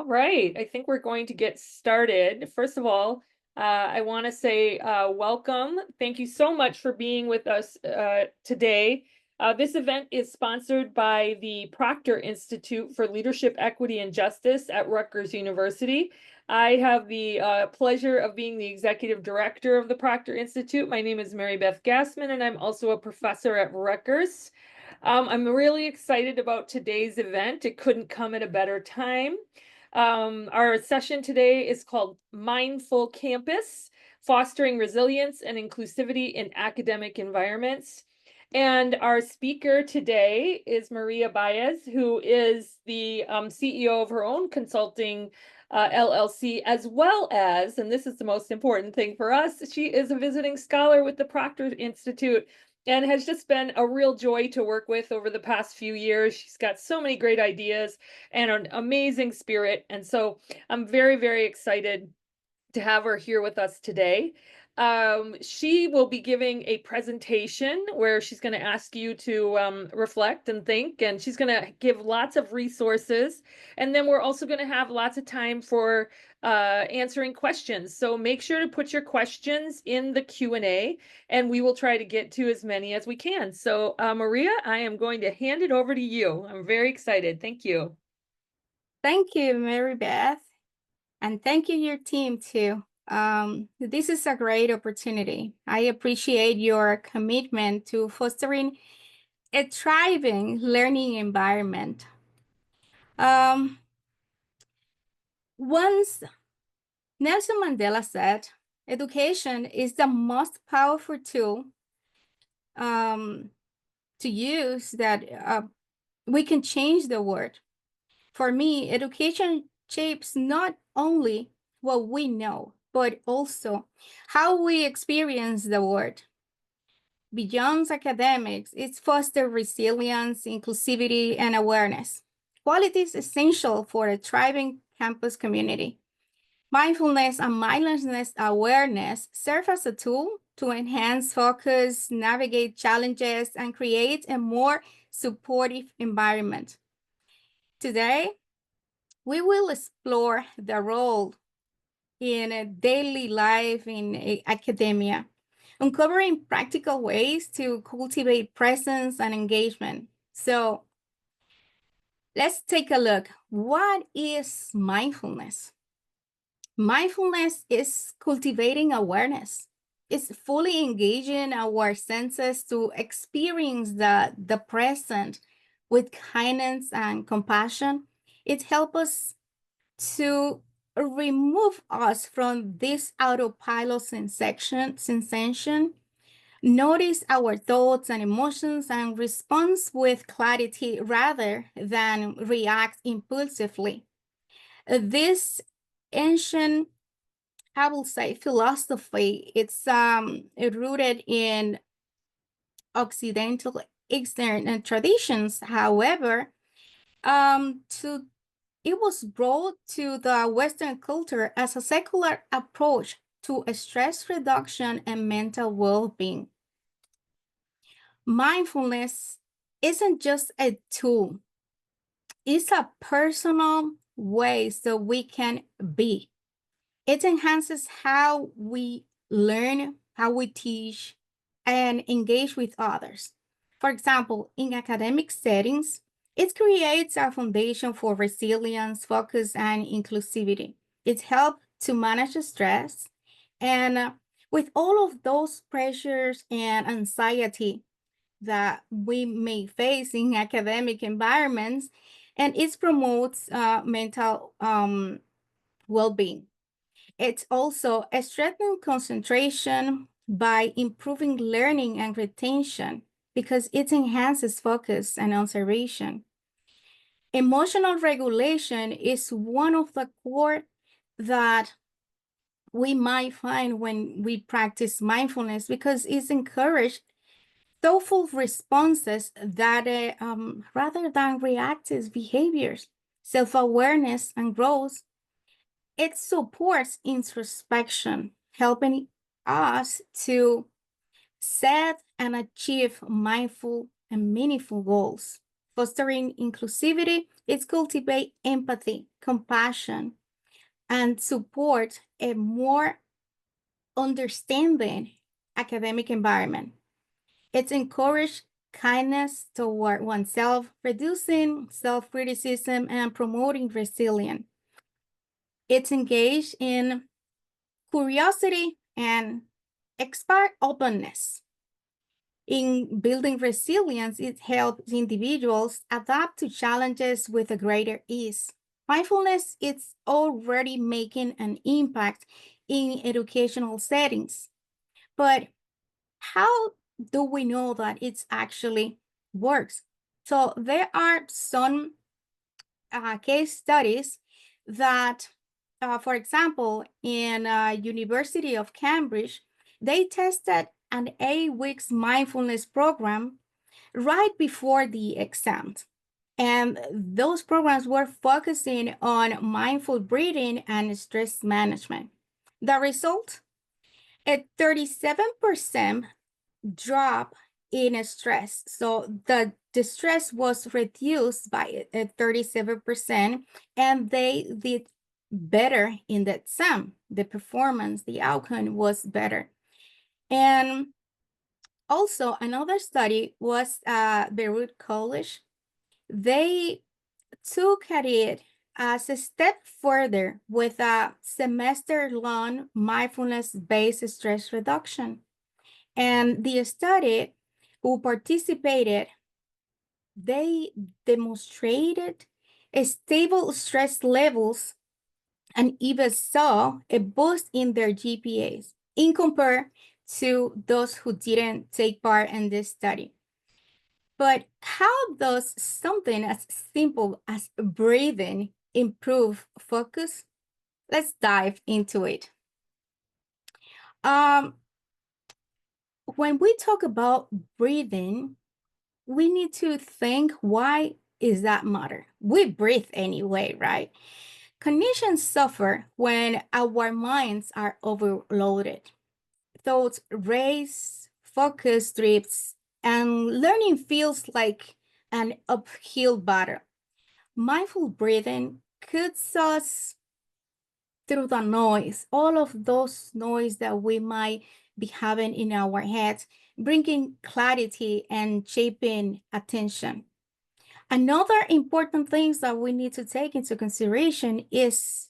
All right, I think we're going to get started. First of all, I want to say welcome. Thank you so much for being with us today. This event is sponsored by the Proctor Institute for Leadership, Equity, and Justice at Rutgers University. I have the pleasure of being the executive director of the Proctor Institute. My name is Mary Beth Gassman, and I'm also a professor at Rutgers. I'm really excited about today's event. It couldn't come at a better time. Our session today is called Mindful Campus, Fostering Resilience and Inclusivity in Academic Environments. And our speaker today is Maria Baez, who is the CEO of her own consulting LLC, as well as, and this is the most important thing for us, she is a visiting scholar with the Proctor Institute and has just been a real joy to work with over the past few years. She's got so many great ideas and an amazing spirit. And so I'm very, very excited to have her here with us today. She will be giving a presentation where she's going to ask you to reflect and think, and she's going to give lots of resources. And then we're also going to have lots of time for answering questions. So make sure to put your questions in the Q&A, and we will try to get to as many as we can. So Maria, I am going to hand it over to you. I'm very excited. Thank you. Thank you, Mary Beth, and thank you, your team, too. This is a great opportunity. I appreciate your commitment to fostering a thriving learning environment. Once Nelson Mandela said, education is the most powerful tool to use that we can change the world. For me, education shapes not only what we know, but also how we experience the world. Beyond academics, it fosters resilience, inclusivity, and awareness, qualities essential for a thriving campus community. Mindfulness and mindlessness-awareness serve as a tool to enhance focus, navigate challenges, and create a more supportive environment. Today, we will explore the role in a daily life in academia, uncovering practical ways to cultivate presence and engagement. So let's take a look. What is mindfulness? Mindfulness is cultivating awareness. It's fully engaging our senses to experience the present with kindness and compassion. It helps us to remove us from this autopilot sensation, notice our thoughts and emotions, and respond with clarity rather than react impulsively. This ancient, I will say, philosophy, it's rooted in Occidental Eastern traditions. However, it was brought to the Western culture as a secular approach to stress reduction and mental well-being. Mindfulness isn't just a tool, it's a personal way so we can be. It enhances how we learn, how we teach, and engage with others. For example, in academic settings, it creates a foundation for resilience, focus, and inclusivity. It helps to manage stress and with all of those pressures and anxiety that we may face in academic environments, and it promotes mental well-being. It's also a strengthened concentration by improving learning and retention because it enhances focus and observation. Emotional regulation is one of the core that we might find when we practice mindfulness because it's encouraged thoughtful responses that rather than reactive behaviors, self-awareness and growth. It supports introspection, helping us to set and achieve mindful and meaningful goals. Fostering inclusivity is cultivate empathy, compassion, and support a more understanding academic environment. It's encourage kindness toward oneself, reducing self-criticism and promoting resilience. It's engaged in curiosity and expert openness. In building resilience, it helps individuals adapt to challenges with a greater ease. Mindfulness is already making an impact in educational settings, but how do we know that it actually works? So there are some case studies that, for example, in University of Cambridge, they tested an 8 weeks mindfulness program right before the exam. And those programs were focusing on mindful breathing and stress management. The result? A 37% drop in stress. So the stress was reduced by 37%, and they did better in the exam. The performance, the outcome was better. And also another study was Beirut College. They took at it as a step further with a semester-long mindfulness-based stress reduction. And the study who participated, they demonstrated stable stress levels and even saw a boost in their GPAs in compare to those who didn't take part in this study. But how does something as simple as breathing improve focus? Let's dive into it. When we talk about breathing, we need to think, why is that matter? We breathe anyway, right? Clinicians suffer when our minds are overloaded. Thoughts race, focus drifts, and learning feels like an uphill battle. Mindful breathing cuts us through the noise, all of those noise that we might be having in our heads, bringing clarity and shaping attention. Another important thing that we need to take into consideration is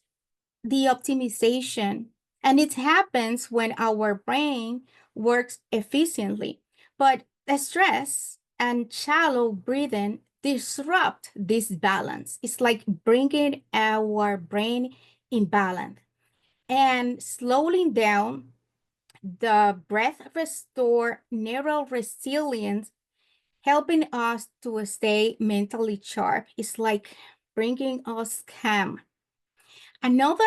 the optimization. And it happens when our brain works efficiently. But the stress and shallow breathing disrupt this balance. It's like bringing our brain in balance. And slowing down the breath restore neural resilience, helping us to stay mentally sharp. It's like bringing us calm. Another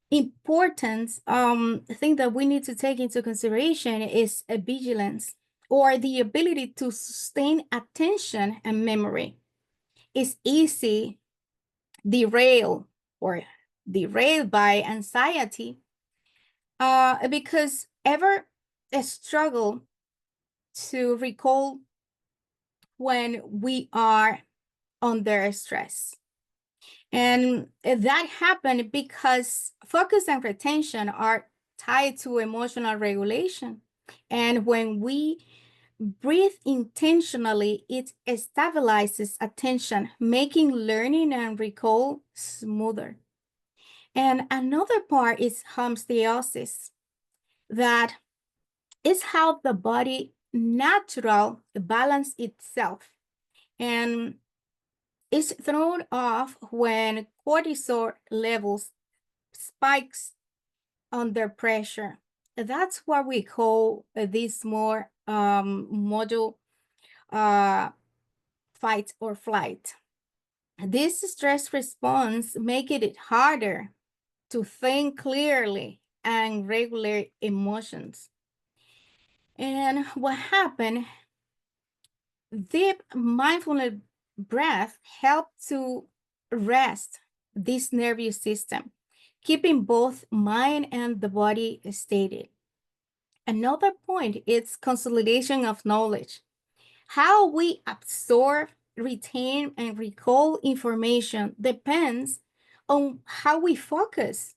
important thing that we need to take into consideration is a vigilance, or the ability to sustain attention and memory. It's easy derail or derailed by anxiety because ever a struggle to recall when we are under stress. And that happened because focus and retention are tied to emotional regulation. And when we breathe intentionally, it stabilizes attention, making learning and recall smoother. And another part is homeostasis, that is how the body natural balance itself. And it's thrown off when cortisol levels spikes under pressure. That's what we call this more module fight or flight. This stress response make it harder to think clearly and regulate emotions. And what happened, deep mindfulness breath help to rest this nervous system, keeping both mind and the body steady. Another point is consolidation of knowledge. How we absorb retain and recall information depends on how we focus.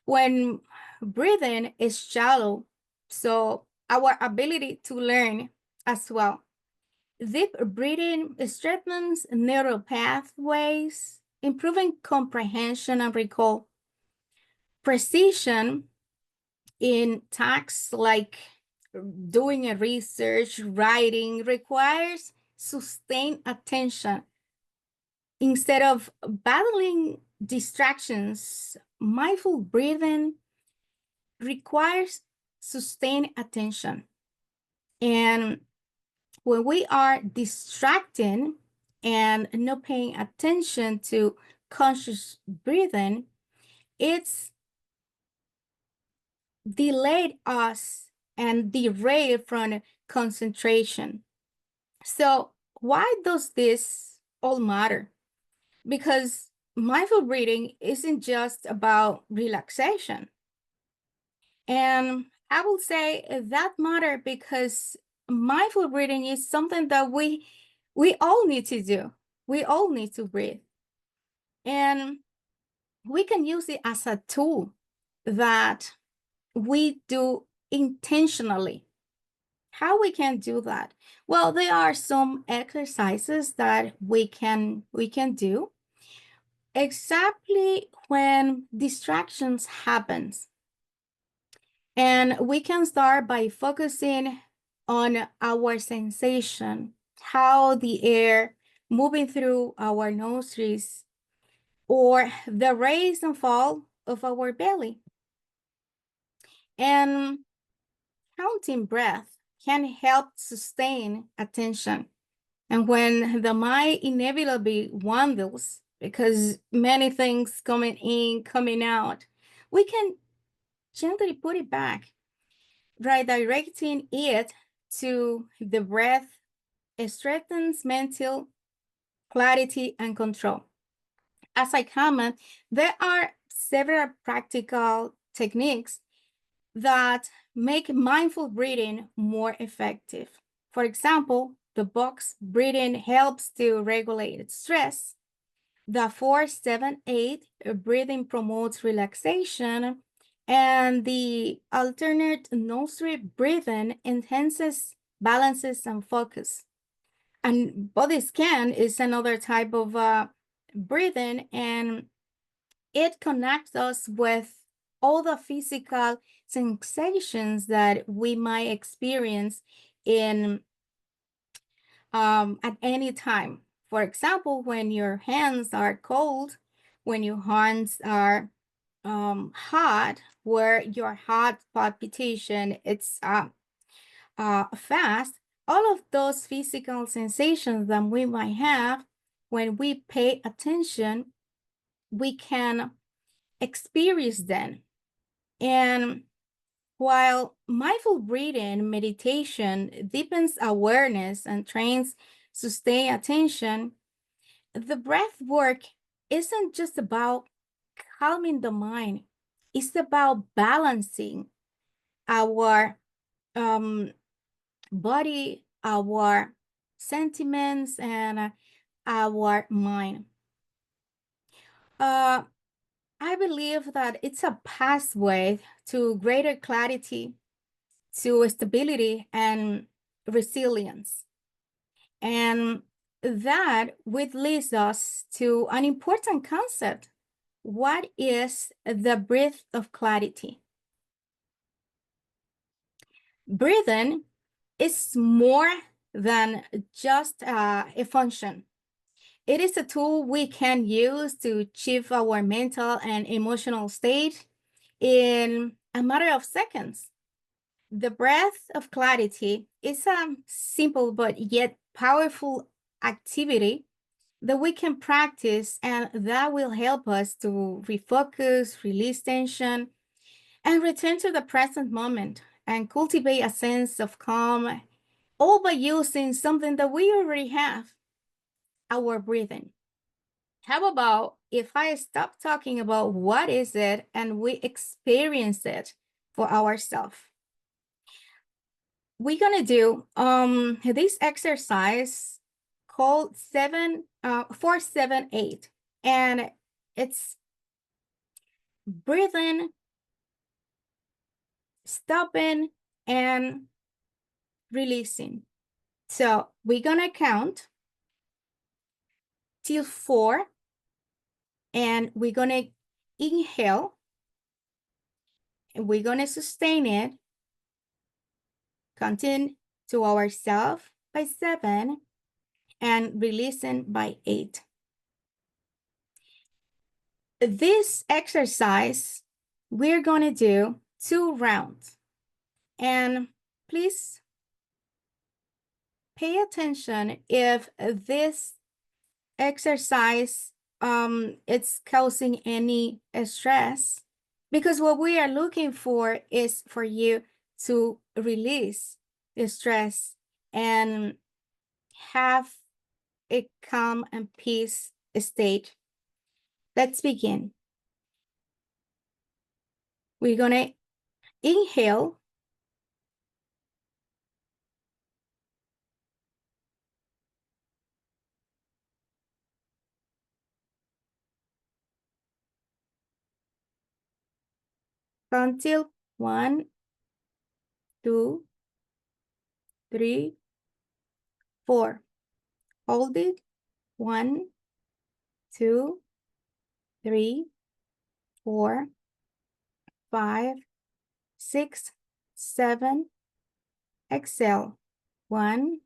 When breathing is shallow, so our ability to learn as well. Deep breathing strengthens neural pathways, improving comprehension and recall. Precision in tasks like doing a research, writing requires sustained attention. Instead of battling distractions, mindful breathing requires sustained attention. And when we are distracting and not paying attention to conscious breathing, it's delayed us and derail from concentration. So why does this all matter? Because mindful breathing isn't just about relaxation. And I will say that matter because mindful breathing is something that we all need to do. We all need to breathe. And we can use it as a tool that we do intentionally. How we can do that? Well, there are some exercises that we can do exactly when distractions happens. And we can start by focusing on our sensation, how the air moving through our nostrils or the rise and fall of our belly. And counting breath can help sustain attention. And when the mind inevitably wanders, because many things coming in, coming out, we can gently put it back, redirecting it to the breath. It strengthens mental clarity and control. As I comment, there are several practical techniques that make mindful breathing more effective. For example, the box breathing helps to regulate stress. The 4-7-8 breathing promotes relaxation, and the alternate nostril breathing enhances balances and focus. And body scan is another type of breathing, and it connects us with all the physical sensations that we might experience in at any time. For example, when your hands are cold, when your hands are hot, where your heart palpitation it's fast, all of those physical sensations that we might have when we pay attention, we can experience them. And while mindful breathing meditation deepens awareness and trains sustained attention, the breath work isn't just about calming the mind, it's about balancing our body, our sentiments, and our mind. Uh, I believe that it's a pathway to greater clarity, to stability, and resilience. And that would lead us to an important concept. What is the breath of clarity? Breathing is more than just a function. It is a tool we can use to achieve our mental and emotional state in a matter of seconds. The breath of clarity is a simple but yet powerful activity that we can practice and that will help us to refocus, release tension, and return to the present moment and cultivate a sense of calm, all by using something that we already have, our breathing. How about if I stop talking about what is it and we experience it for ourselves? We're gonna do this exercise called 478, and it's breathing, stopping, and releasing. So we're gonna count till 4, and we're gonna inhale, and we're gonna sustain it, counting to ourselves by 7, and releasing by 8. This exercise, we're gonna do 2 rounds, and please pay attention if this exercise it's causing any stress, because what we are looking for is for you to release the stress and have a calm and peace state. Let's begin. We're gonna inhale, until 1, 2, 3, 4. Hold it. 1, 2, 3, 4, 5, 6, 7. Exhale. 1,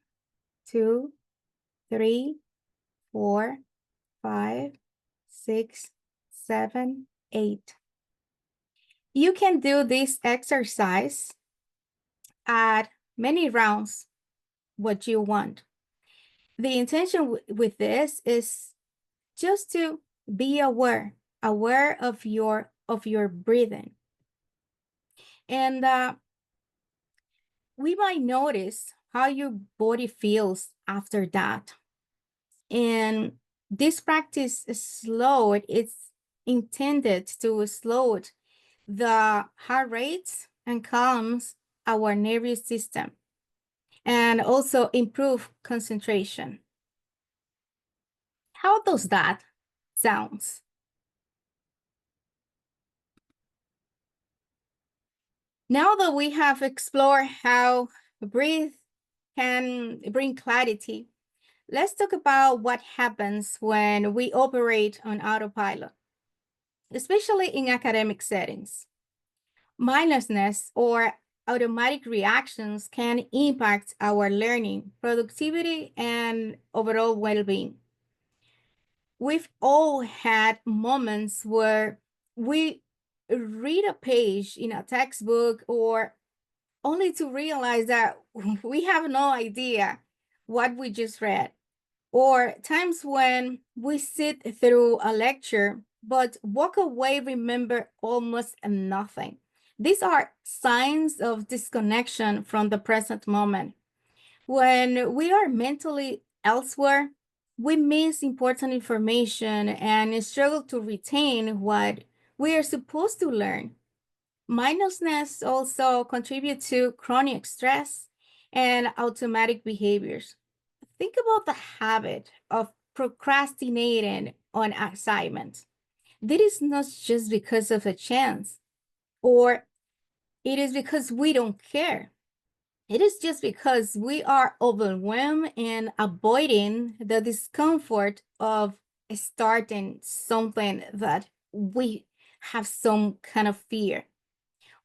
2, 3, 4, 5, 6, 7, 8. You can do this exercise at many rounds what you want. The intention with this is just to be aware of your breathing. And we might notice how your body feels after that. And this practice is slowed. It's intended to slow the heart rates and calms our nervous system, and also improve concentration. How does that sound? Now that we have explored how breathe can bring clarity, let's talk about what happens when we operate on autopilot, especially in academic settings. Mindlessness or automatic reactions can impact our learning, productivity, and overall well-being. We've all had moments where we read a page in a textbook or only to realize that we have no idea what we just read, or times when we sit through a lecture but walk away remember almost nothing. These are signs of disconnection from the present moment. When we are mentally elsewhere, we miss important information and struggle to retain what we are supposed to learn. Mindlessness also contributes to chronic stress and automatic behaviors. Think about the habit of procrastinating on assignments. This is not just because of a chance, or it is because we don't care. It is just because we are overwhelmed and avoiding the discomfort of starting something that we have some kind of fear,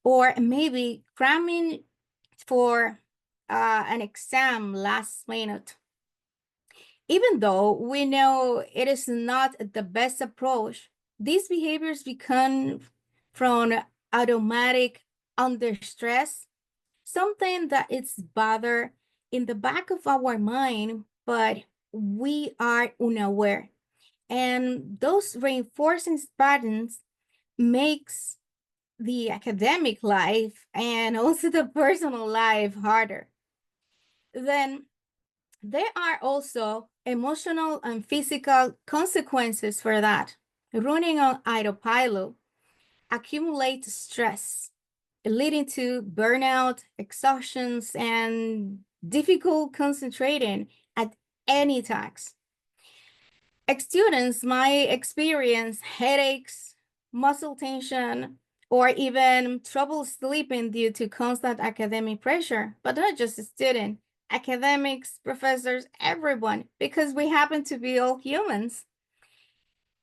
or maybe cramming for an exam last minute. Even though we know it is not the best approach, these behaviors become from automatic under stress, something that it's bother in the back of our mind, but we are unaware. And those reinforcing patterns makes the academic life and also the personal life harder. Then there are also emotional and physical consequences for that. Running on autopilot accumulates stress, leading to burnout, exhaustions, and difficult concentrating at any task. Students might experience headaches, muscle tension, or even trouble sleeping due to constant academic pressure, but not just a student, academics, professors, everyone, because we happen to be all humans.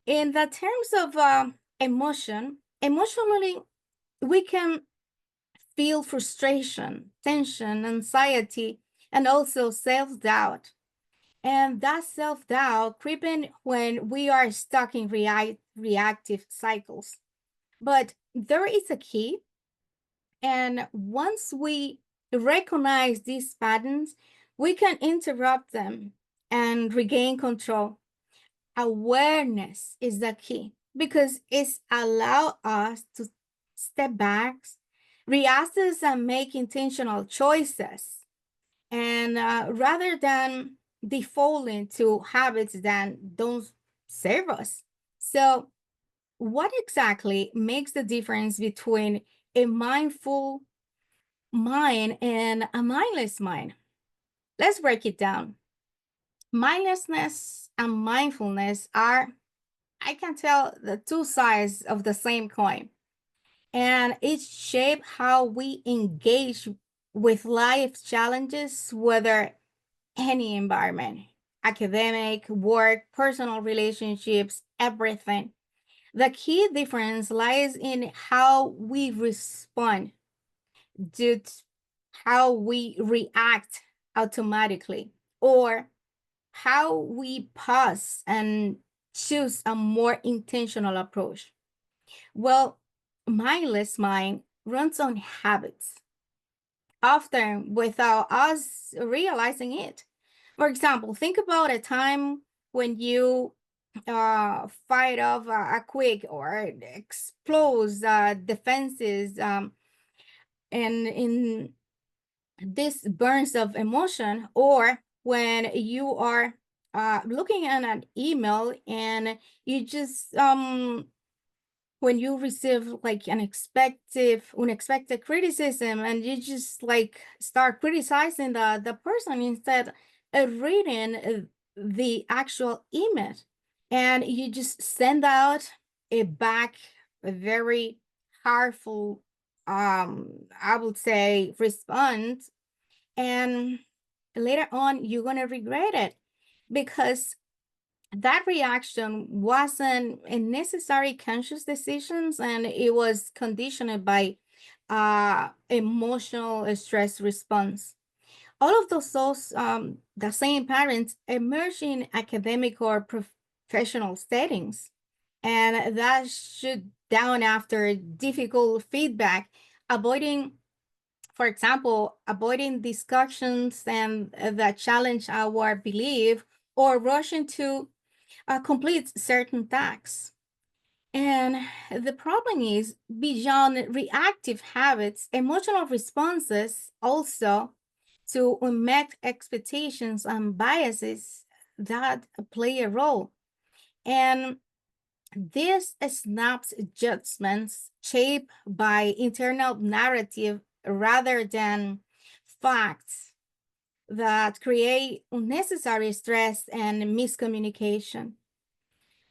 In the terms of emotionally, we can feel frustration, tension, anxiety, and also self-doubt. And that self-doubt creeping when we are stuck in reactive cycles. But there is a key, and once we recognize these patterns, we can interrupt them and regain control. Awareness is the key because it's allow us to step back, reassess, and make intentional choices. And rather than defaulting to habits that don't serve us. So, what exactly makes the difference between a mindful mind and a mindless mind? Let's break it down. Mindlessness and mindfulness are, I can tell, the two sides of the same coin. And it shape how we engage with life challenges, whether any environment, academic, work, personal relationships, everything. The key difference lies in how we respond to how we react automatically, or how we pause and choose a more intentional approach. Well, mindless mind runs on habits, often without us realizing it. For example, think about a time when you fight off a quick or explodes defenses, and in this bursts of emotion, or when you are looking at an email and you just when you receive like unexpected criticism, and you just like start criticizing the person instead of reading the actual email, and you just send out a back a very harmful, I would say, response, and later on you're going to regret it because that reaction wasn't a necessary conscious decisions, and it was conditioned by emotional stress response. All of those the same parents emerge in academic or professional settings, and that shoot down after difficult feedback, avoiding, for example, avoiding discussions and that challenge our belief, or rushing to complete certain tasks. And the problem is, beyond reactive habits, emotional responses also to unmet expectations and biases that play a role. And this snaps judgments shaped by internal narrative rather than facts that create unnecessary stress and miscommunication,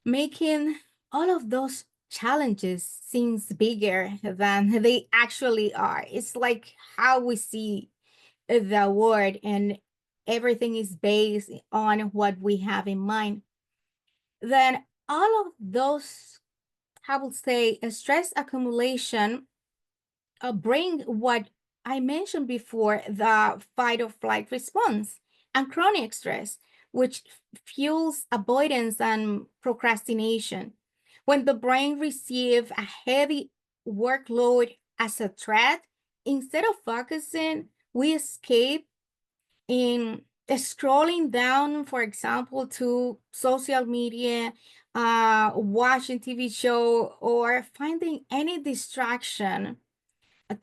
making all of those challenges seems bigger than they actually are. It's like how we see the world, and everything is based on what we have in mind. Then all of those, I would say, a stress accumulation bring what I mentioned before, the fight or flight response, and chronic stress, which fuels avoidance and procrastination. When the brain receives a heavy workload as a threat, instead of focusing, we escape in scrolling down, for example, to social media, watching TV show, or finding any distraction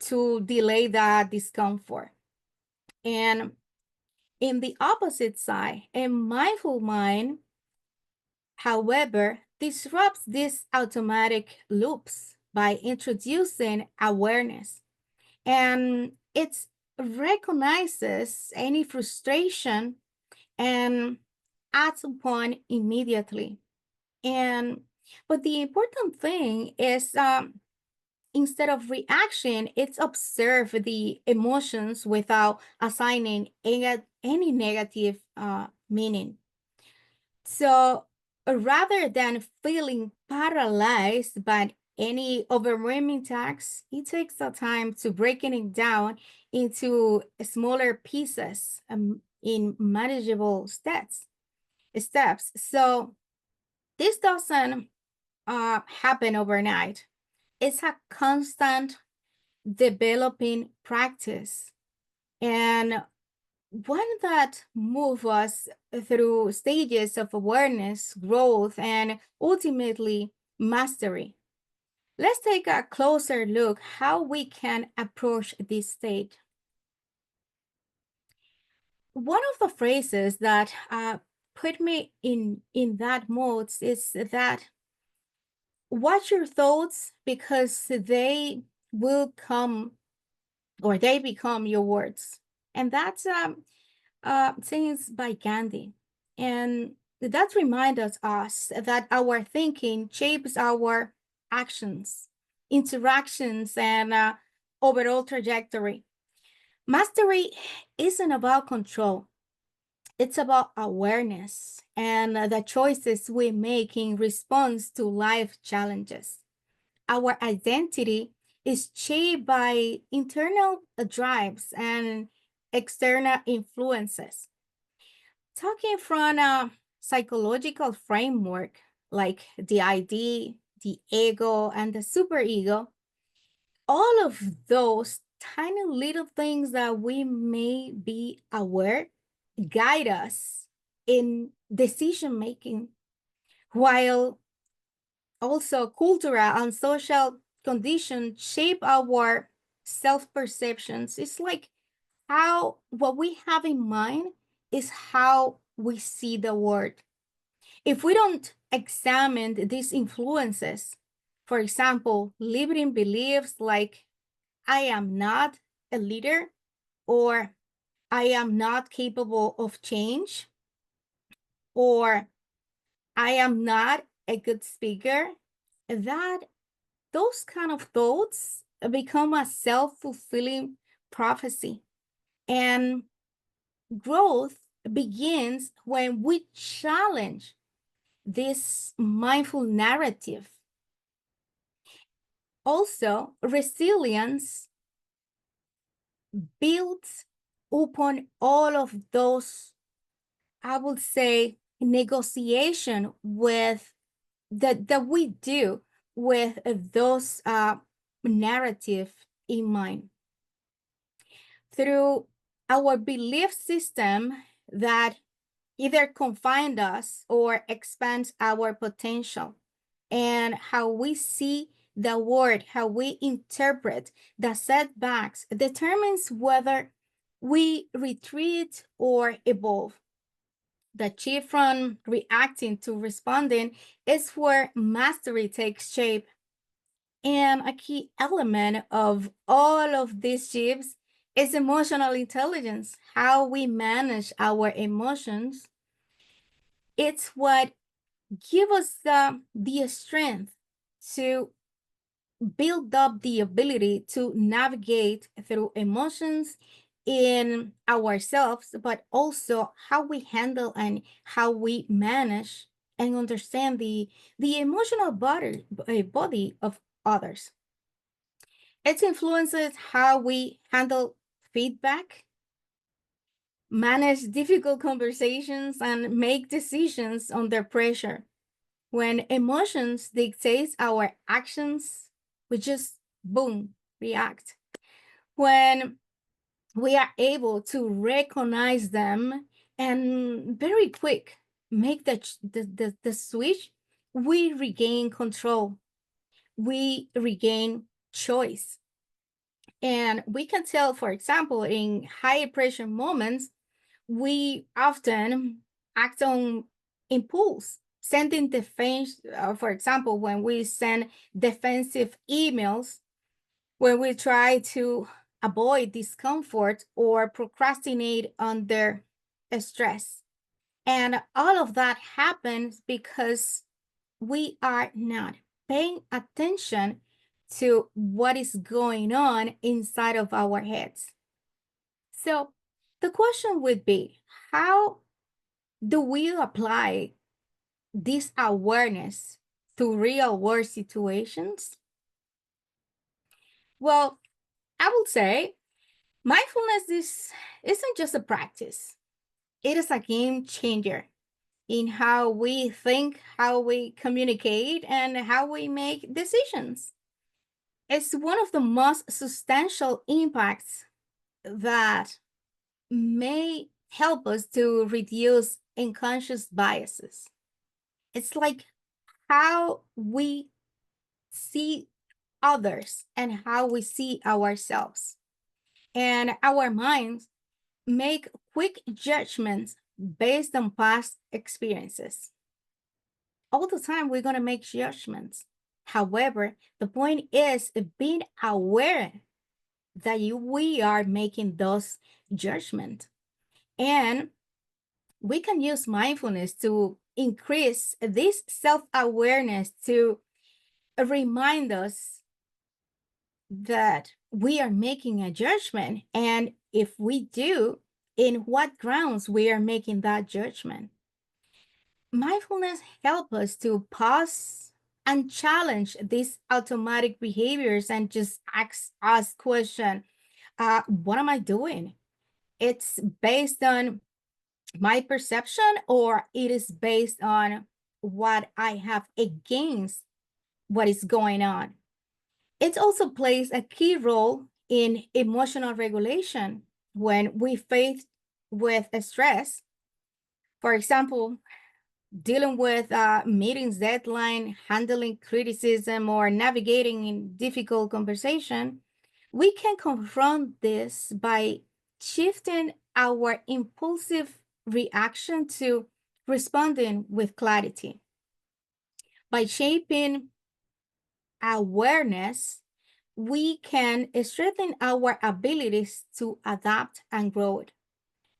to delay that discomfort. And in the opposite side, a mindful mind, however, disrupts these automatic loops by introducing awareness. And it recognizes any frustration and acts upon immediately. And but the important thing is instead of reaction, it's observe the emotions without assigning any negative meaning. So rather than feeling paralyzed by any overwhelming task, it takes the time to breaking it down into smaller pieces in manageable steps. So this doesn't happen overnight. It's a constant developing practice, and one that moves us through stages of awareness, growth, and ultimately mastery. Let's take a closer look how we can approach this state. One of the phrases that put me in that mode is that watch your thoughts because they will come or they become your words. And that's things by Gandhi. And that reminds us that our thinking shapes our actions, interactions, and overall trajectory. Mastery isn't about control, it's about awareness and the choices we make in response to life challenges. Our identity is shaped by internal drives and external influences. Talking from a psychological framework like the ID, the ego, and the superego, all of those tiny little things that we may be aware guide us in decision making, while also cultural and social conditions shape our self perceptions. It's like how what we have in mind is how we see the world. If we don't examine these influences, for example, limiting beliefs like I am not a leader or I am not capable of change or I am not a good speaker, that those kind of thoughts become a self-fulfilling prophecy. And growth begins when we challenge this mindful narrative. Also, resilience builds upon all of those, I would say, negotiation with that we do with those narrative in mind through our belief system that either confine us or expands our potential, and how we see the world, how we interpret the setbacks determines whether we retreat or evolve. The shift from reacting to responding is where mastery takes shape. And a key element of all of these shifts is emotional intelligence, how we manage our emotions. It's what gives us the strength to build up the ability to navigate through emotions in ourselves, but also how we handle and how we manage and understand the emotional body of others. It influences how we handle feedback, manage difficult conversations, and make decisions under pressure. When emotions dictate our actions, we just boom, react. When we are able to recognize them and very quick make the switch, we regain control, we regain choice. And we can tell, for example, in high pressure moments, we often act on impulse, sending defense, for example, when we send defensive emails, when we try to avoid discomfort or procrastinate under stress. And all of that happens because we are not paying attention to what is going on inside of our heads. So the question would be, how do we apply this awareness to real world situations? Well, I would say isn't just a practice. It is a game changer in how we think, how we communicate, and how we make decisions. It's one of the most substantial impacts that may help us to reduce unconscious biases. It's like how we see others and how we see ourselves. And our minds make quick judgments based on past experiences. All the time, we're going to make judgments. However, the point is being aware that we are making those judgments. And we can use mindfulness to increase this self-awareness to remind us that we are making a judgment. And if we do, in what grounds we are making that judgment. Mindfulness helps us to pause and challenge these automatic behaviors and just ask question, what am I doing? It's based on my perception or it is based on what I have against what is going on. It also plays a key role in emotional regulation when we face with stress. For example, dealing with meetings deadline, handling criticism, or navigating in difficult conversation, we can confront this by shifting our impulsive reaction to responding with clarity. By shaping awareness, we can strengthen our abilities to adapt and grow.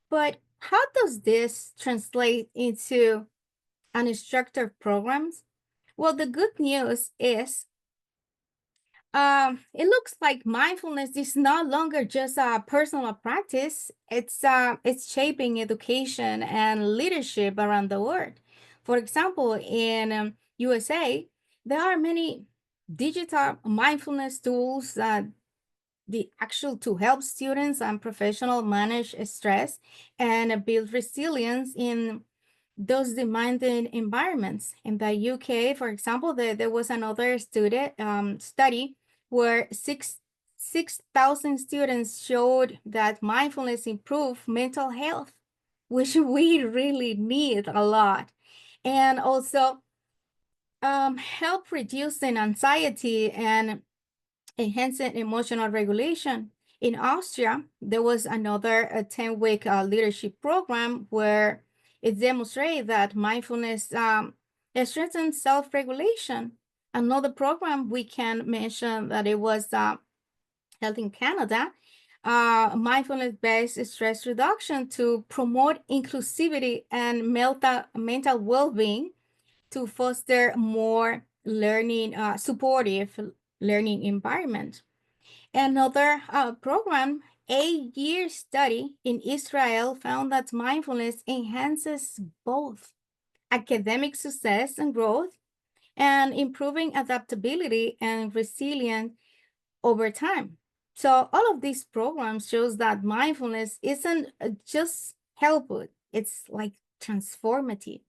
But how does this translate into unstructured programs? Well, the good news is it looks like mindfulness is no longer just a personal practice. It's shaping education and leadership around the world. For example, in USA, there are many digital mindfulness tools the actual to help students and professionals manage stress and build resilience in those demanding environments. In the UK, for example, there was another study where 6,000 students showed that mindfulness improved mental health, which we really need a lot. And also help reducing anxiety and enhancing emotional regulation. In Austria, there was another 10-week leadership program where it demonstrated that mindfulness strengthens self-regulation. Another program we can mention that it was held in Canada, mindfulness-based stress reduction to promote inclusivity and mental well-being to foster more supportive learning environment. Another program, a year study in Israel found that mindfulness enhances both academic success and growth and improving adaptability and resilience over time. So all of these programs shows that mindfulness isn't just helpful, it's like transformative.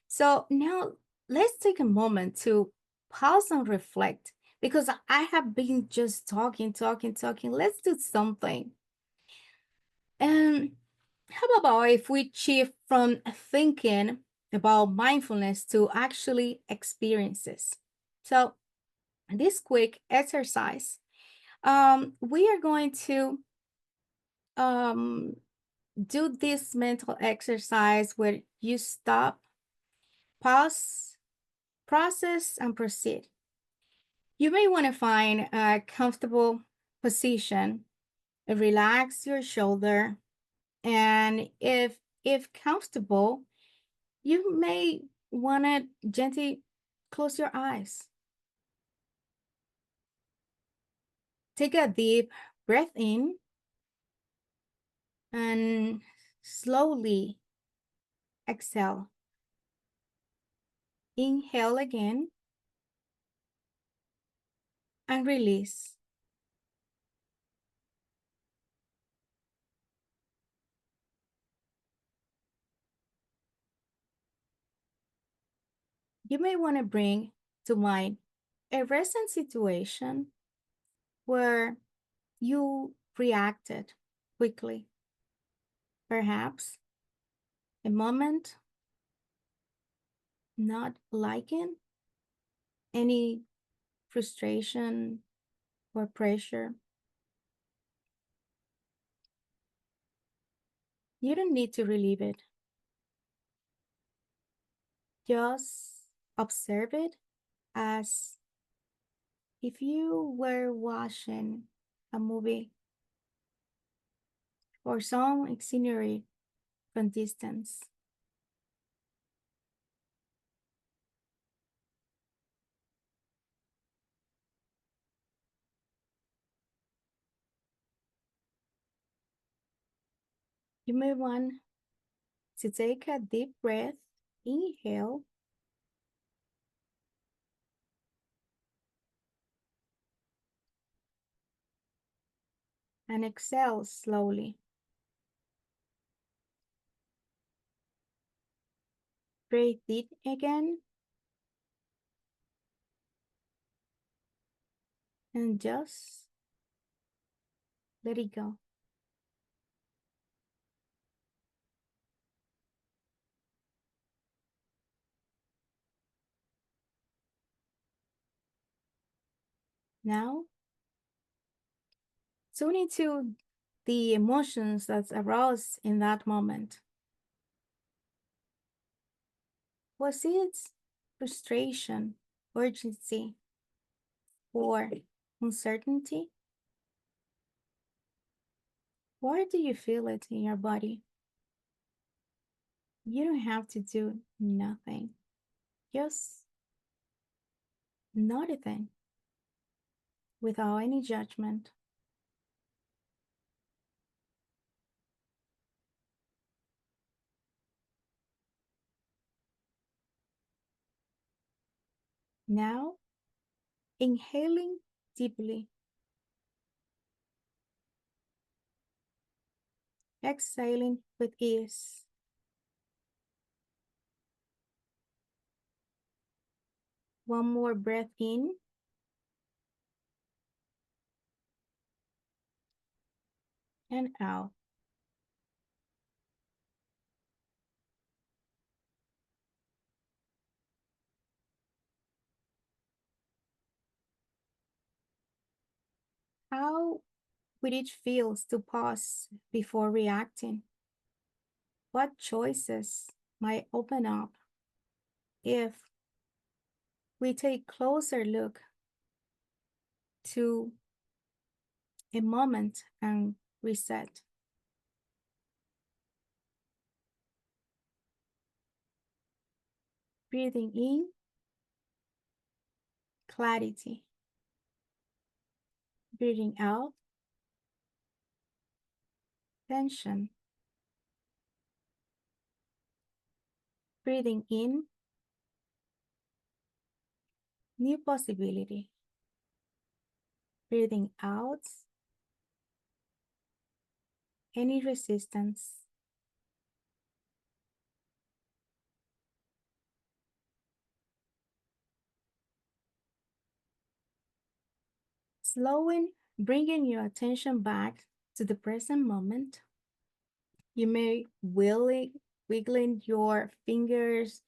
So now let's take a moment to pause and reflect because I have been just talking. Let's do something. And how about if we shift from thinking about mindfulness to actually experiences? So this quick exercise, we are going to um, do this mental exercise where you stop, pause, process, and proceed. You may want to find a comfortable position, relax your shoulder, and if comfortable, You may want to gently close your eyes. Take a deep breath in and slowly exhale. Inhale again and release. You may want to bring to mind a recent situation where you reacted quickly. Perhaps a moment not liking any frustration or pressure. You don't need to relieve it. Just observe it as if you were watching a movie or some scenery from distance. You may want to take a deep breath, inhale, and exhale slowly. Breathe deep again, and just let it go. Now, tune into the emotions that arose in that moment. Was it frustration, urgency, or uncertainty? Where do you feel it in your body? You don't have to do nothing. Just nothing without any judgment. Now, inhaling deeply, exhaling with ease. One more breath in and out. How would it feel to pause before reacting? What choices might open up if we take closer look to a moment and reset? Breathing in, clarity. Breathing out, tension. Breathing in, new possibility. Breathing out, any resistance. Slowing, bringing your attention back to the present moment. You may wiggling your fingers,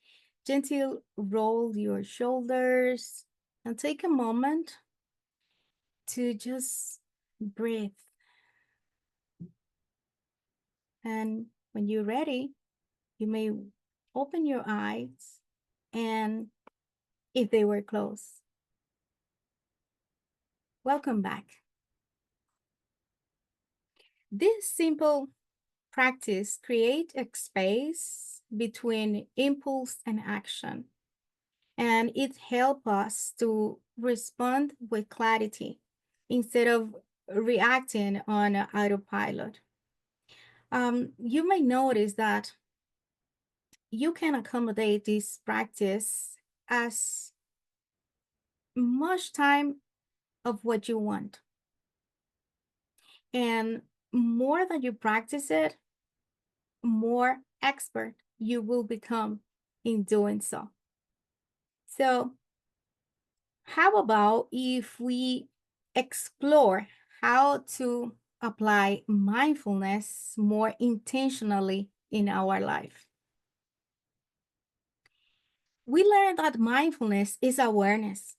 gently roll your shoulders, and take a moment to just breathe. And when you're ready, you may open your eyes, and if they were closed, welcome back. This simple practice creates a space between impulse and action, and it helps us to respond with clarity instead of reacting on autopilot. You may notice that you can accommodate this practice as much time of what you want. And more that you practice it, more expert you will become in doing so. So, how about if we explore how to apply mindfulness more intentionally in our life? We learned that mindfulness is awareness.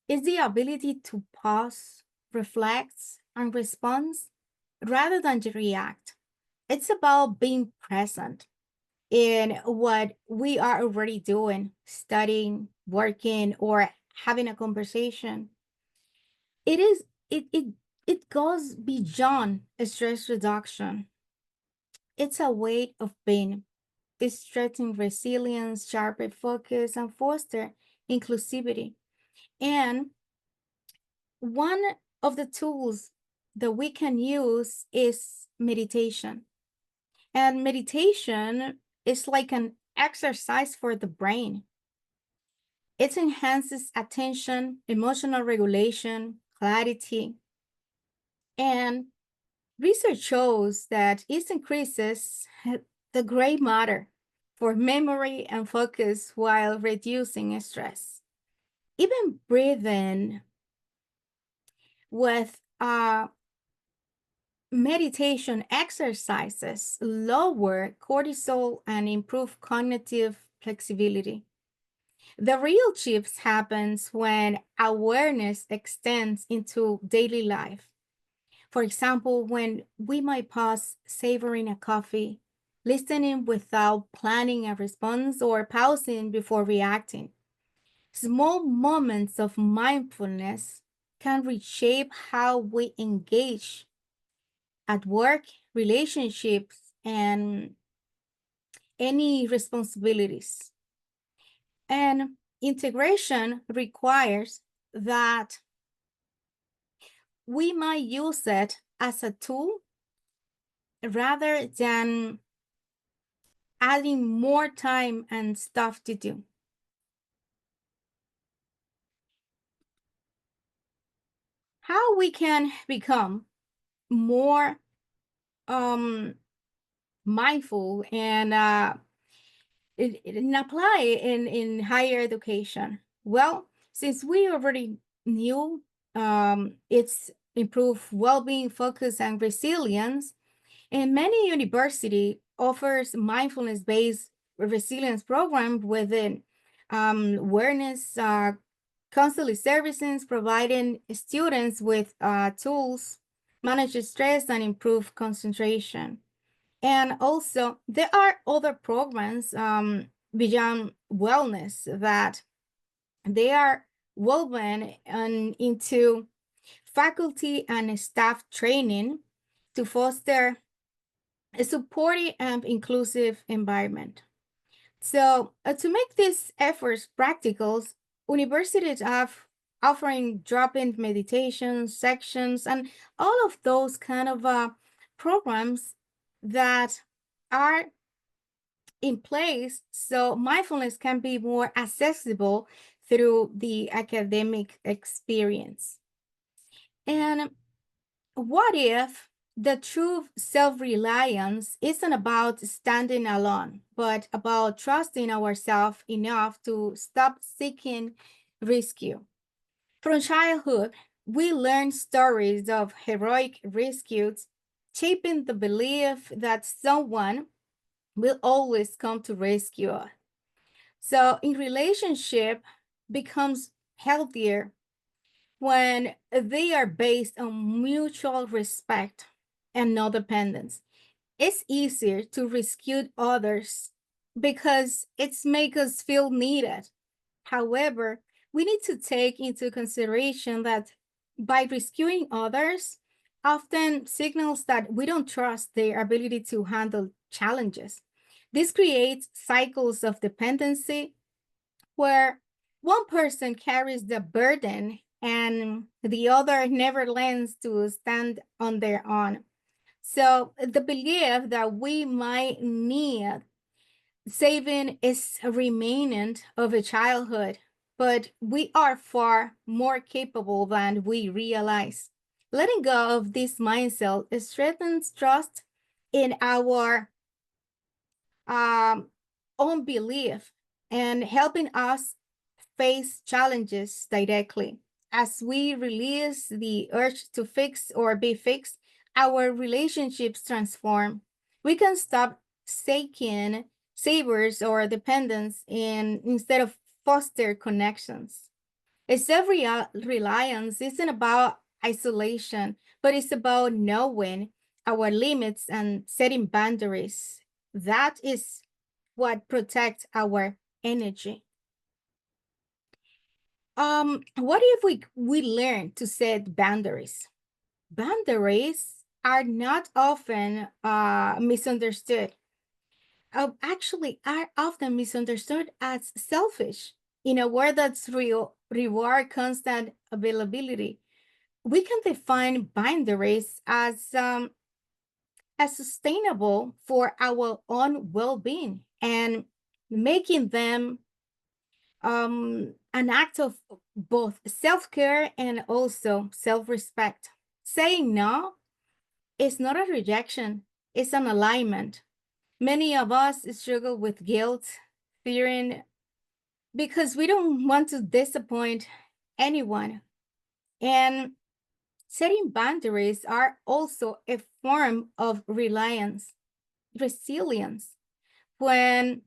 It's the ability to pause, reflect, and respond rather than to react. It's about being present in what we are already doing, studying, working, or having a conversation. It is it goes beyond stress reduction. It's a way of being. It strengthens resilience, sharpen focus, and foster inclusivity. And one of the tools that we can use is meditation. And meditation is like an exercise for the brain. It enhances attention, emotional regulation, clarity, and research shows that it increases the gray matter for memory and focus while reducing stress. Even breathing with meditation exercises lower cortisol and improve cognitive flexibility. The real shifts happens when awareness extends into daily life. For example, when we might pause savoring a coffee, listening without planning a response, or pausing before reacting. Small moments of mindfulness can reshape how we engage at work, relationships, and any responsibilities. And integration requires that we might use it as a tool rather than adding more time and stuff to do. How we can become more mindful and apply in higher education? Well, since we already knew it's improve well-being, focus, and resilience, and many university offers mindfulness-based resilience program within awareness counseling services, providing students with tools, manage stress, and improve concentration. And also, there are other programs beyond wellness that they are woven into faculty and staff training to foster a supportive and inclusive environment. So, to make these efforts practical, universities have offering drop-in meditation sections and all of those kind of programs that are in place so mindfulness can be more accessible through the academic experience. And what if the true self-reliance isn't about standing alone, but about trusting ourselves enough to stop seeking rescue? From childhood, we learn stories of heroic rescues, shaping the belief that someone will always come to rescue us. So in relationship becomes healthier when they are based on mutual respect and no dependence. It's easier to rescue others because it's make us feel needed. However, we need to take into consideration that by rescuing others often signals that we don't trust their ability to handle challenges. This creates cycles of dependency where one person carries the burden and the other never learns to stand on their own. So the belief that we might need saving is a remnant of a childhood, but we are far more capable than we realize. Letting go of this mindset strengthens trust in our um, own belief and helping us face challenges directly. As we release the urge to fix or be fixed, our relationships transform. We can stop seeking savers or dependence instead of foster connections. A self-reliance isn't about isolation, but it's about knowing our limits and setting boundaries. That is what protects our energy. What if we learn to set boundaries? Boundaries are not often misunderstood. Actually, are often misunderstood as selfish. In a world that's real reward constant availability, we can define boundaries as sustainable for our own well-being and making them an act of both self-care and also self-respect. Saying no is not a rejection, it's an alignment. Many of us struggle with guilt, fearing because we don't want to disappoint anyone. And setting boundaries are also a form of reliance, resilience. When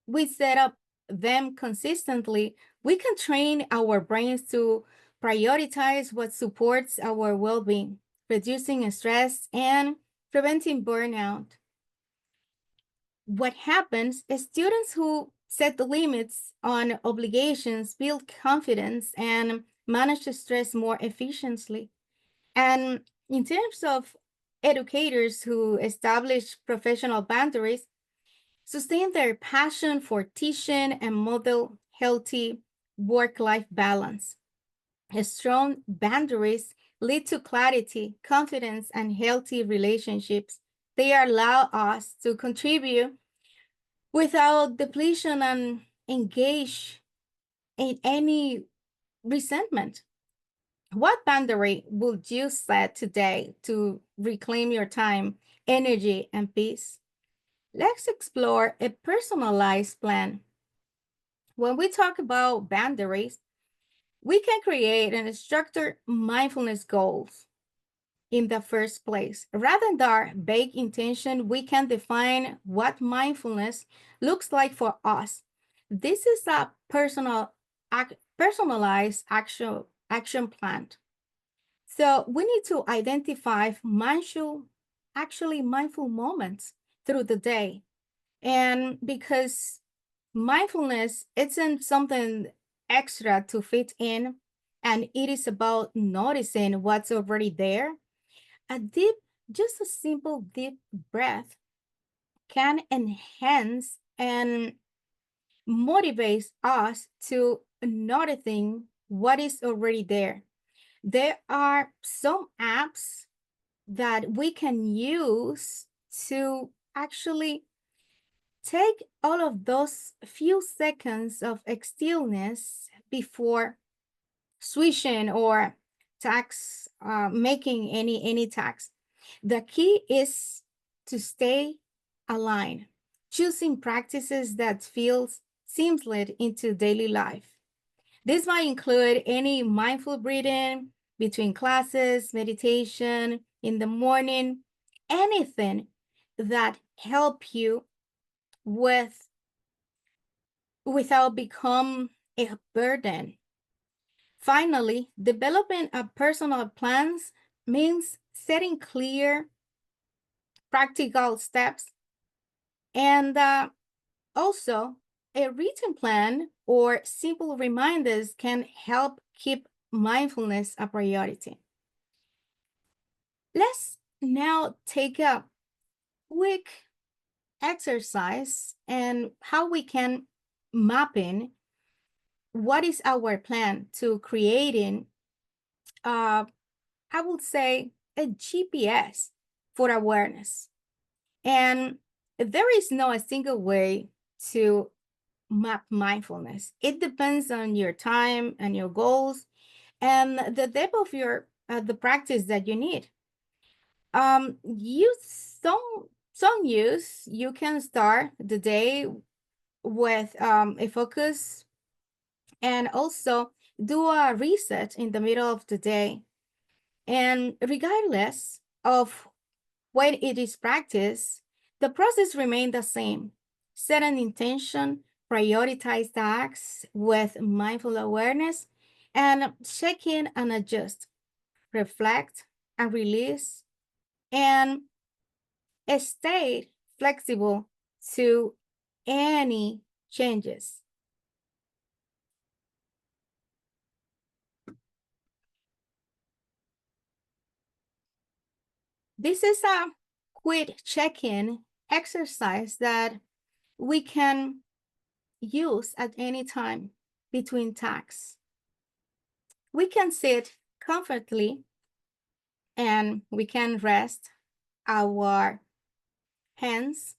we set up them consistently, we can train our brains to prioritize what supports our well being, reducing stress and preventing burnout. What happens is students who set the limits on obligations build confidence and manage the stress more efficiently. And in terms of educators who establish professional boundaries, sustain their passion for teaching and model healthy work-life balance. Strong boundaries lead to clarity, confidence, and healthy relationships. They allow us to contribute without depletion and engage in any resentment. What boundary would you set today to reclaim your time, energy, and peace? Let's explore a personalized plan. When we talk about boundaries, we can create and structure mindfulness goals in the first place. Rather than vague intention, we can define what mindfulness looks like for us. This is a personalized action plan. So we need to identify mindful moments through the day. And because mindfulness isn't something extra to fit in, and it is about noticing what's already there, a deep, just a simple deep breath can enhance and motivate us to noticing what is already there. There are some apps that we can use to actually take all of those few seconds of stillness before switching or making any tax. The key is to stay aligned, choosing practices that feels seamless into daily life. This might include any mindful breathing between classes, meditation in the morning, anything that help you with without become a burden. Finally, developing a personal plans means setting clear, practical steps and also a written plan or simple reminders can help keep mindfulness a priority. Let's now take a quick exercise and how we can map in what is our plan to creating, I would say, a GPS for awareness. And there is no a single way to map mindfulness. It depends on your time and your goals and the depth of your the practice that you need. Use some use you can start the day with a focus and also do a reset in the middle of the day. And regardless of when it is practiced, the process remains the same. Set an intention, prioritize tasks with mindful awareness, and check in and adjust, reflect and release, and stay flexible to any changes. This is a quick check-in exercise that we can use at any time between tasks. We can sit comfortably and we can rest our hands,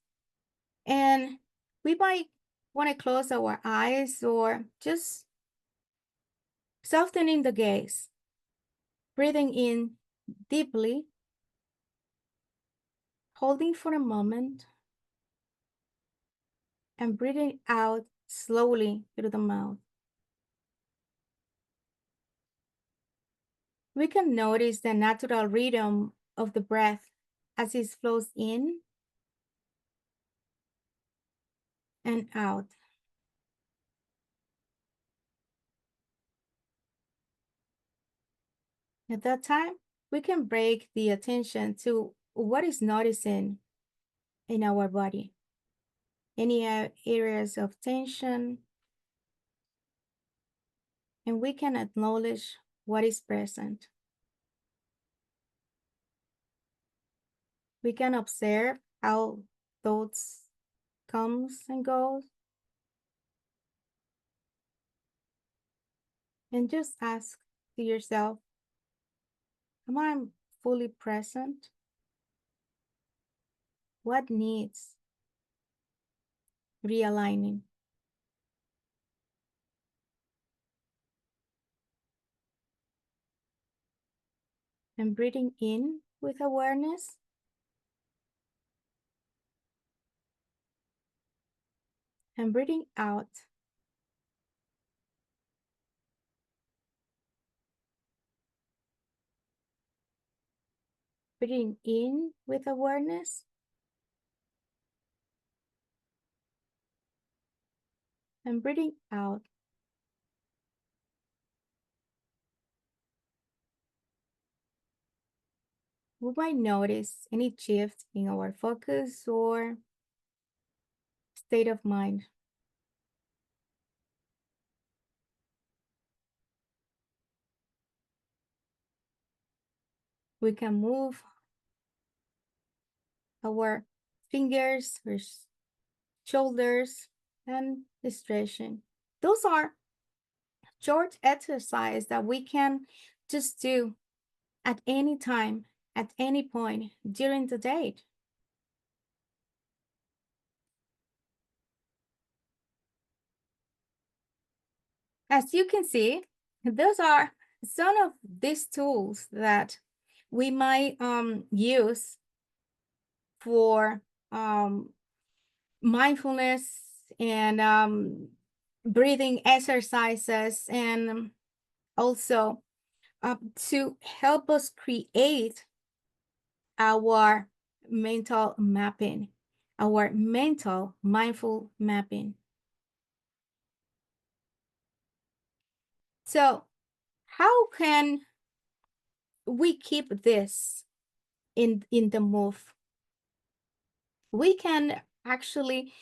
and we might want to close our eyes or just softening the gaze, breathing in deeply, holding for a moment, and breathing out slowly through the mouth. We can notice the natural rhythm of the breath as it flows in and out. At that time, we can break the attention to what is noticing in our body, any areas of tension, and we can acknowledge what is present. We can observe how thoughts comes and goes, and just ask to yourself, am I fully present? What needs realigning? And breathing in with awareness, and breathing out. Breathing in with awareness, and breathing out. We might notice any shift in our focus or state of mind. We can move our fingers, our shoulders, and stretching. Those are short exercises that we can just do at any time, at any point during the day. As you can see, those are some of these tools that we might use for mindfulness and breathing exercises, and also to help us create our mental mapping, our mental mindful mapping. So how can we keep this in the move? We can actually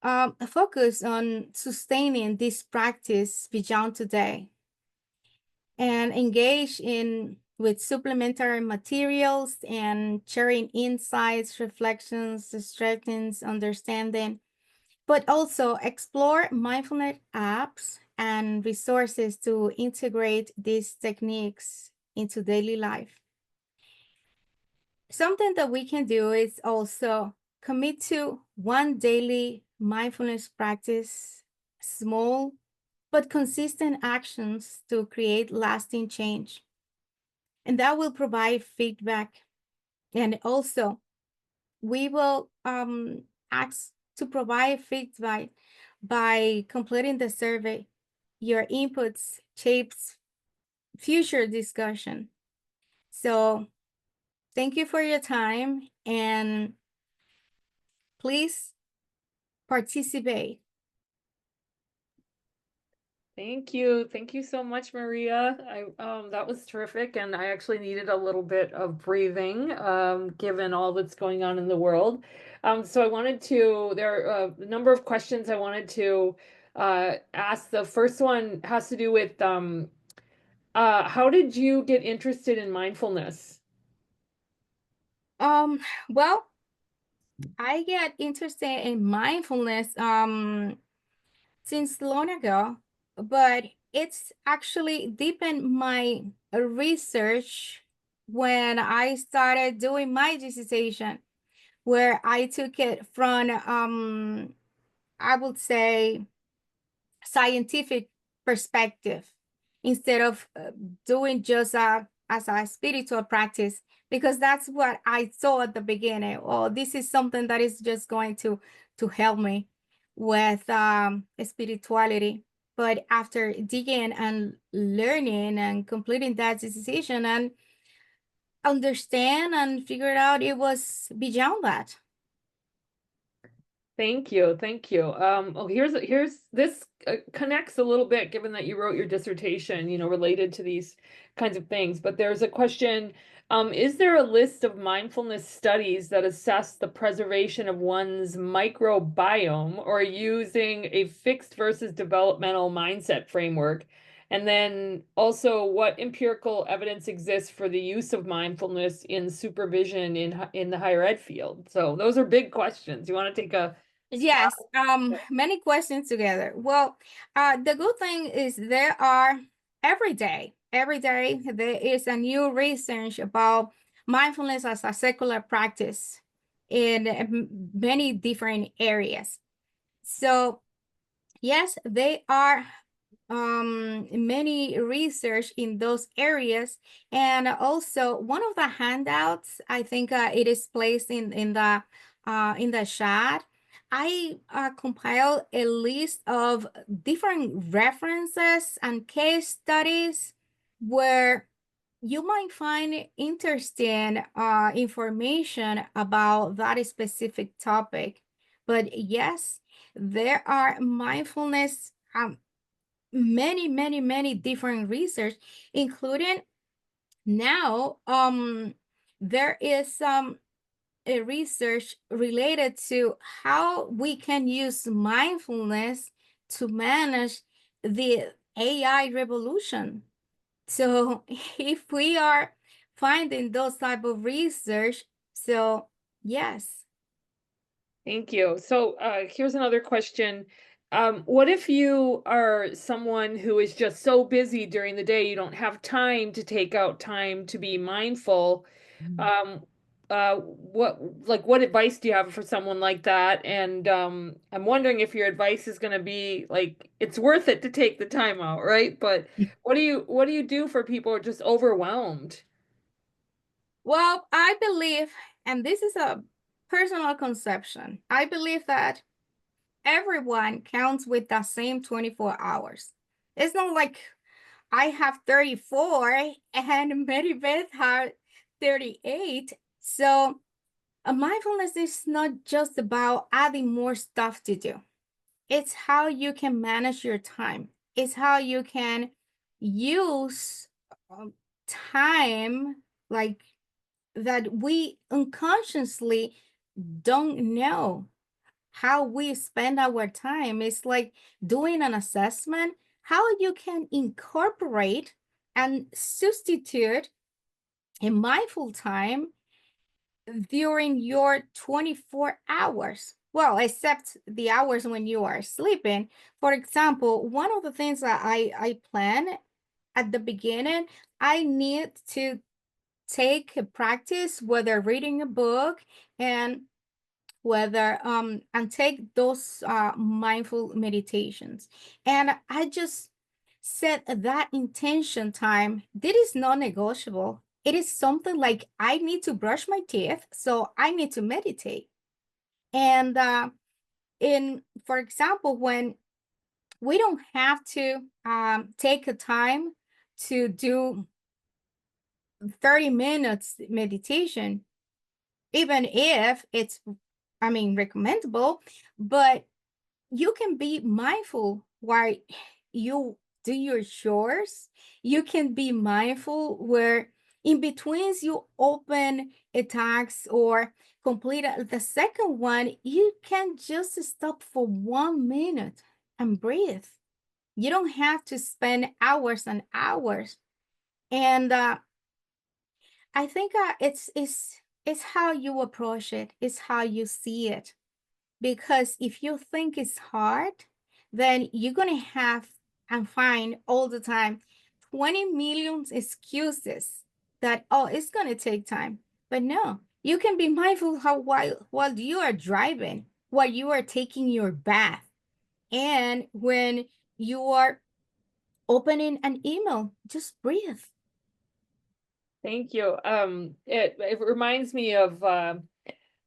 focus on sustaining this practice beyond today and engage in with supplementary materials and sharing insights, reflections, strengthens understanding, but also explore mindfulness apps and resources to integrate these techniques into daily life. Something that we can do is also commit to one daily mindfulness practice, small but consistent actions to create lasting change. And that will provide feedback. And also, we will ask to provide feedback by completing the survey. Your inputs shapes future discussion. So thank you for your time and please participate. Thank you. Thank you so much, Maria. That was terrific, and I actually needed a little bit of breathing, given all that's going on in the world. So I wanted to, there are a number of questions I wanted to ask. The first one has to do with how did you get interested in mindfulness? Um, well, I get interested in mindfulness since long ago, but it's actually deepened my research when I started doing my dissertation, where I took it from I would say scientific perspective instead of doing just as a spiritual practice, because that's what I saw at the beginning. Oh, this is something that is just going to help me with spirituality. But after digging and learning and completing that decision and understand and figure it out, it was beyond that. Thank you. Thank you. Oh, here's this connects a little bit given that you wrote your dissertation, related to these kinds of things. But there's a question, is there a list of mindfulness studies that assess the preservation of one's microbiome or using a fixed versus developmental mindset framework? And then also what empirical evidence exists for the use of mindfulness in supervision in the higher ed field? So those are big questions. You want to take a Yes, many questions together. Well, the good thing is there are every day there is a new research about mindfulness as a secular practice in many different areas. So yes, they are many research in those areas, and also one of the handouts, I think it is placed in the chat. I compiled a list of different references and case studies where you might find interesting information about that specific topic. But yes, there are mindfulness many different research, including now there is a research related to how we can use mindfulness to manage the AI revolution. So if we are finding those type of research, so yes. Thank you. So here's another question. What if you are someone who is just so busy during the day, you don't have time to take out time to be mindful? Um, what advice do you have for someone like that? And I'm wondering if your advice is going to be like, it's worth it to take the time out, right? But what do you do for people who are just overwhelmed? Well, I believe, and this is a personal conception, I believe that everyone counts with the same 24 hours. It's not like I have 34 and Mary Beth had 38. So mindfulness is not just about adding more stuff to do. It's how you can manage your time. It's how you can use time like that we unconsciously don't know how we spend our time. It's like doing an assessment, how you can incorporate and substitute a mindful time during your 24 hours. Well, except the hours when you are sleeping. For example, one of the things that I plan at the beginning, I need to take a practice, whether reading a book and whether and take those mindful meditations. And I just set that intention time. This is non-negotiable. It is something like I need to brush my teeth, so I need to meditate. And in for example, when we don't have to take a time to do 30 minutes meditation, even if it's, I mean, recommendable, but you can be mindful while you do your chores. You can be mindful where in betweens you open a task or complete the second one, you can just stop for 1 minute and breathe. You don't have to spend hours and hours. And I think it's how you approach it, it's how you see it. Because if you think it's hard, then you're going to have and find all the time 20 million excuses that, oh, it's going to take time. But no, you can be mindful how while you are driving, while you are taking your bath, and when you are opening an email, just breathe. Thank you. It reminds me of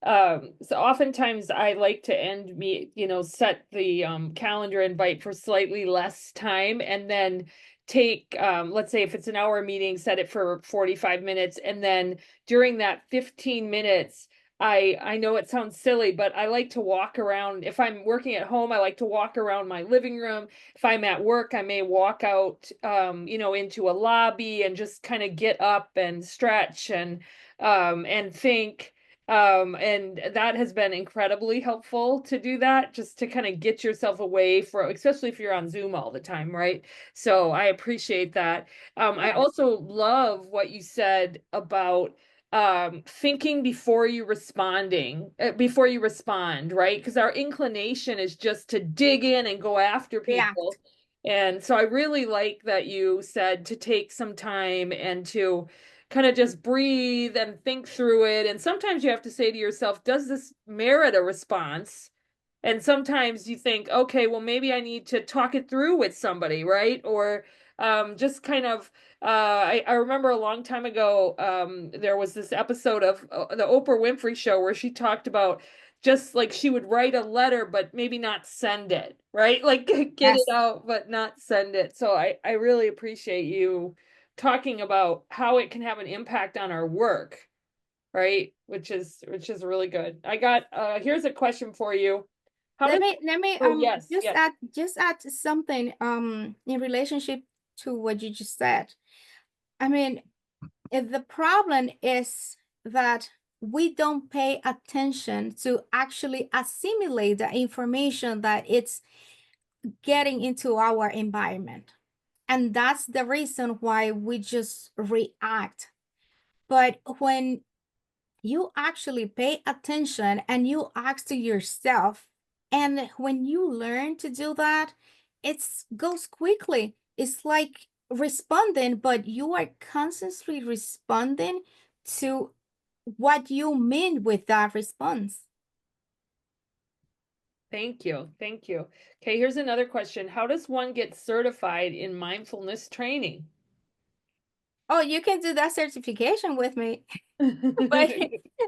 so oftentimes I like to set the calendar invite for slightly less time and then take let's say if it's an hour meeting, set it for 45 minutes, and then during that 15 minutes I know it sounds silly, but I like to walk around. If I'm working at home, I like to walk around my living room. If I'm at work, I may walk out into a lobby and just kind of get up and stretch and think. And that has been incredibly helpful to do that, just to kind of get yourself away from, especially if you're on Zoom all the time, right? So I appreciate that. I Yes, also love what you said about thinking before you respond, right? Because our inclination is just to dig in and go after people. react. And so I really like that you said to take some time and to kind of just breathe and think through it. And sometimes you have to say to yourself, does this merit a response? And sometimes you think, okay, well, maybe I need to talk it through with somebody, right? Or just kind of, I remember a long time ago, there was this episode of the Oprah Winfrey Show where she talked about just like she would write a letter, but maybe not send it, right? Like get it Yes. out, but not send it. So I really appreciate you talking about how it can have an impact on our work, right? Which is really good. I got here's a question for you. How does Let me Oh yes, yes. just add something in relationship to what you just said. I mean, the problem is that we don't pay attention to actually assimilate the information that it's getting into our environment. And that's the reason why we just react. But when you actually pay attention and you ask to yourself, and when you learn to do that, it goes quickly. It's like responding, but you are constantly responding to what you mean with that response. Thank you. Thank you. Okay, here's another question. How does one get certified in mindfulness training? Oh, you can do that certification with me. But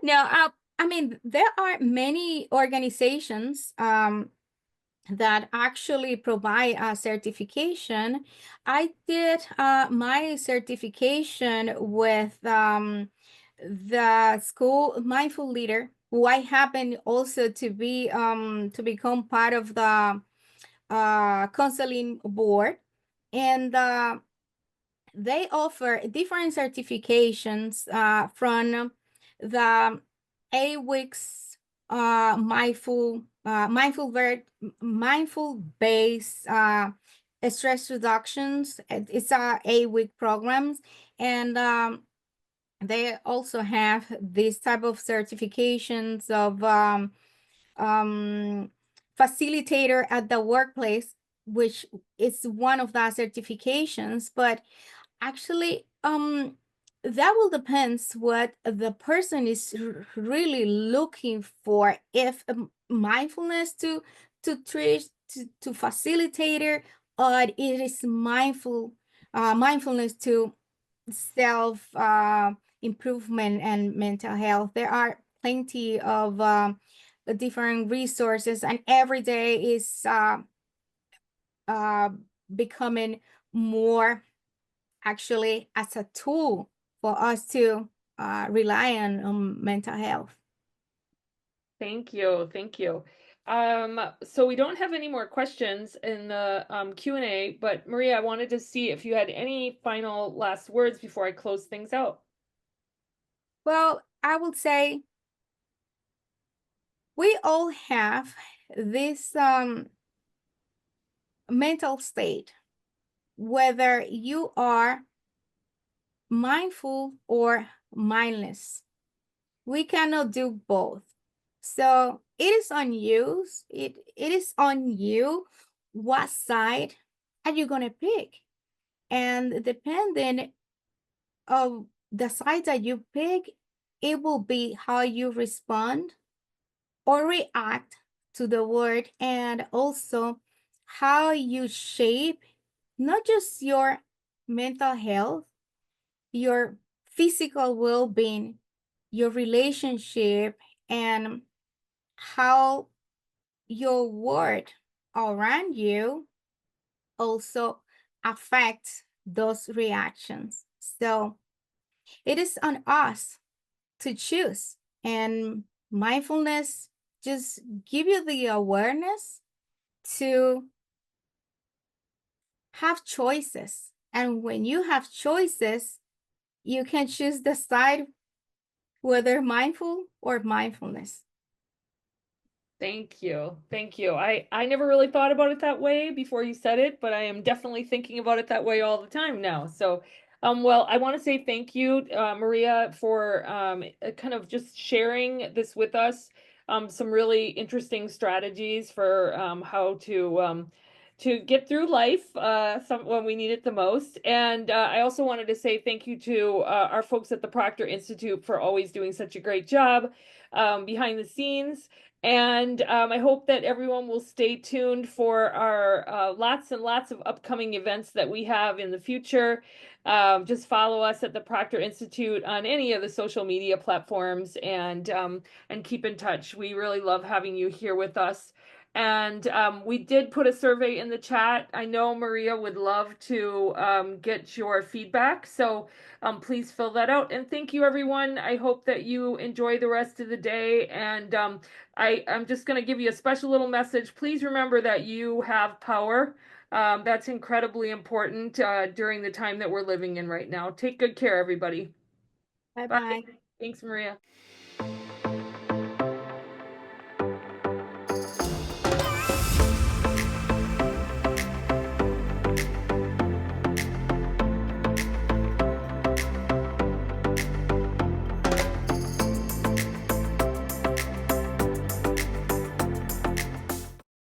no, I mean, there are many organizations that actually provide a certification. I did my certification with the school mindful leader, who I happen also to be to become part of the counseling board, and they offer different certifications from the 8 weeks mindful based stress reductions. It's a 8 week programs, and They also have this type of certifications of um, facilitator at the workplace, which is one of the certifications. But actually, that will depends what the person is really looking for. If mindfulness to treat to facilitator, or it is mindfulness to self improvement and mental health. There are plenty of different resources, and every day is uh, becoming more actually as a tool for us to rely on mental health. Thank you. Thank you. So we don't have any more questions in the Q&A, but Maria, I wanted to see if you had any final last words before I close things out. Well, I would say we all have this mental state, whether you are mindful or mindless. We cannot do both. So it is on you. It is on you what side are you gonna pick. And depending of the side that you pick, it will be how you respond or react to the word, and also how you shape not just your mental health, your physical well-being, your relationship, and how your word around you also affects those reactions. So it is on us to choose. And mindfulness just give you the awareness to have choices. And when you have choices, you can choose the side, whether mindful or mindfulness. Thank you. Thank you. I never really thought about it that way before you said it, but I am definitely thinking about it that way all the time now. So, well, I want to say thank you, Maria, for kind of just sharing this with us. Some really interesting strategies for how to get through life some when we need it the most. And I also wanted to say thank you to our folks at the Proctor Institute for always doing such a great job behind the scenes. And I hope that everyone will stay tuned for our lots and lots of upcoming events that we have in the future. Just follow us at the Proctor Institute on any of the social media platforms, and keep in touch. We really love having you here with us. And we did put a survey in the chat. I know Maria would love to get your feedback, so please fill that out. And thank you, everyone. I hope that you enjoy the rest of the day. And I'm just going to give you a special little message. Please remember that you have power. That's incredibly important during the time that we're living in right now. Take good care, everybody. Bye Bye. bye. Thanks, Maria.